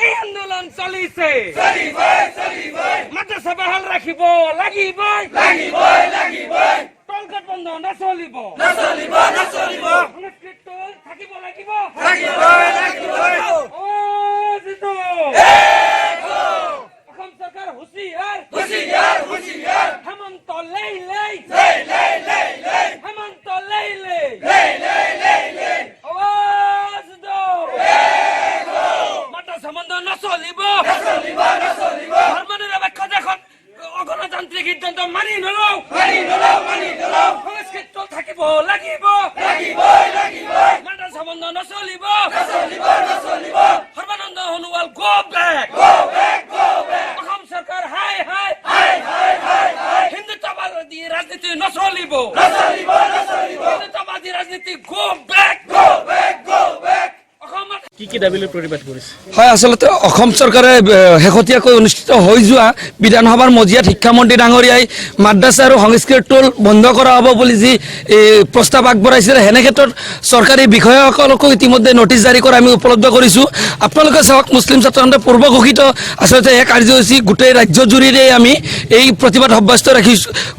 এই আন্দোলন চলিছে মাদ্ৰাসা বাহাল ৰাখিব লাগিব টলকট বন্ধ নচলিব সংস্কৃত টল থাকিব লাগিব অসম চৰকাৰ হুঁচিয়াৰ হেমন্ত লেই হেমন্ত লেই আৱাজ দো মাদ্ৰাসা বন্ধ নচলিব ধৰ্মনিৰপেক্ষ দেশত অগণতান্ত্ৰিক সিদ্ধান্ত মানি নলওঁ সংস্কৃত থাকিব লাগিব মাদ্ৰাসা বন্ধ নচলিব সৰ্বানন্দ সোণোৱাল গো বেক অসম চৰকাৰ হাই হিন্দুত্ববাদী ৰাজনীতি নচলিব হিন্দুত্ববাদী ৰাজনীতি গো বেক কি দাবিলৈ প্ৰতিবাদ কৰিছে? হয়, আচলতে অসম চৰকাৰে শেহতীয়াকৈ অনুষ্ঠিত হৈ যোৱা বিধানসভাৰ মজিয়াত শিক্ষামন্ত্ৰী ডাঙৰীয়াই মাদ্ৰাছা আৰু সংস্কৃত টোল বন্ধ কৰা হ'ব বুলি যি প্ৰস্তাৱ আগবঢ়াইছিলে সেনে ক্ষেত্ৰত চৰকাৰী বিষয়াসকলকো ইতিমধ্যে নটিচ জাৰি কৰা আমি উপলব্ধ কৰিছোঁ। আপোনালোকে চাওক, মুছলিম ছাত্ৰ সন্থাই পূৰ্ব ঘোষিত আচলতে এই কাৰ্যসূচী গোটেই ৰাজ্যজুৰিৰে আমি এই প্ৰতিবাদ অব্যাহত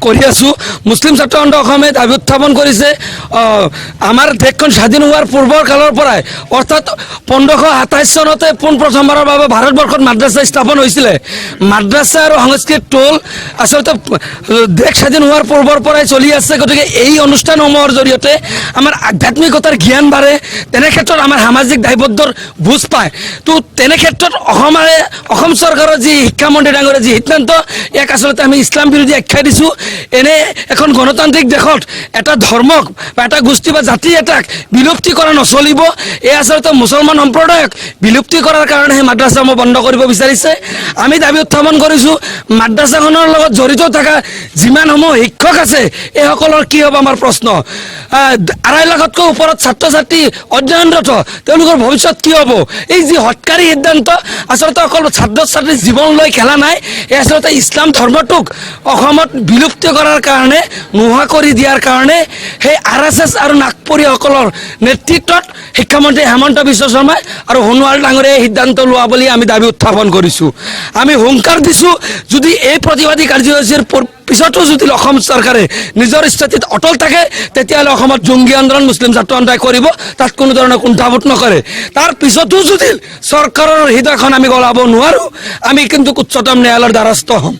কৰি আছোঁ। মুছলিম ছাত্ৰ সন্থা অসমে দাবী উত্থাপন কৰিছে আমাৰ দেশখন স্বাধীন হোৱাৰ পূৰ্বৰ কালৰ পৰাই, অৰ্থাৎ 1527 চনতে পোনপ্ৰথমবাৰৰ বাবে ভাৰতবৰ্ষত মাদ্ৰাছা স্থাপন হৈছিলে। মাদ্ৰাছা আৰু সংস্কৃত টোল আচলতে দেশ স্বাধীন হোৱাৰ পূৰ্বৰ পৰাই চলি আছে। গতিকে এই অনুষ্ঠানসমূহৰ জৰিয়তে আমাৰ আধ্যাত্মিকতাৰ জ্ঞান বাঢ়ে, তেনে ক্ষেত্ৰত আমাৰ সামাজিক দায়বদ্ধৰ বুজ পায়। তো তেনে ক্ষেত্ৰত অসম চৰকাৰৰ যি শিক্ষামন্ত্ৰী ডাঙৰীয়া যি সিদ্ধান্ত, ইয়াক আচলতে আমি ইছলাম বিৰোধী আখ্যা দিছোঁ। এনে এখন গণতান্ত্ৰিক দেশত এটা ধৰ্মক বা এটা গোষ্ঠী বা জাতি এটাক বিলুপ্তি কৰা নচলিব। এই আচলতে মুছলমান সম্প্ৰদায়ক বিলুপ্তি কৰাৰ কাৰণে সেই মাদ্ৰাছাসমূহ বন্ধ কৰিব বিচাৰিছে। আমি দাবী উত্থাপন কৰিছোঁ, মাদ্ৰাছাখনৰ লগত জড়িত থকা যিমানসমূহ শিক্ষক আছে এইসকলৰ কি হ'ব আমাৰ প্ৰশ্ন। 2.5 লাখতকৈ ওপৰত ছাত্ৰ ছাত্ৰী অধ্যয়নৰত, তেওঁলোকৰ ভৱিষ্যত কি হ'ব? এই যি হঠকাৰী সিদ্ধান্ত আচলতে অকল ছাত্ৰ ছাত্ৰীৰ জীৱন লৈ খেলা নাই, এই আচলতে ইছলাম ধৰ্মটোক অসমত বিলুপ্তি কৰাৰ কাৰণে, নোহোৱা কৰি দিয়াৰ কাৰণে সেই RSS আৰু নাগপুৰীসকলৰ নেতৃত্বত শিক্ষামন্ত্ৰী হেমন্ত বিশ্ব শৰ্মাই আৰু সোণোৱাল ডাঙৰীয়াই সিদ্ধান্ত লোৱা বুলি আমি দাবী উত্থাপন কৰিছোঁ। আমি হুংকাৰ দিছোঁ, যদি এই প্ৰতিবাদী কাৰ্যসূচীৰ পিছতো যদি অসম চৰকাৰে নিজৰ স্থিতিত অটল থাকে, তেতিয়াহ'লে অসমত জংগী আন্দোলন মুছলিম ছাত্ৰ সন্থাই কৰিব, তাত কোনো ধৰণৰ কুণ্ঠাবোধ নকৰে। তাৰ পিছতো যদি চৰকাৰৰ হৃদয়খন আমি গলাব নোৱাৰোঁ, আমি কিন্তু উচ্চতম ন্যায়ালয়ৰ দ্বাৰস্থ হ'ম।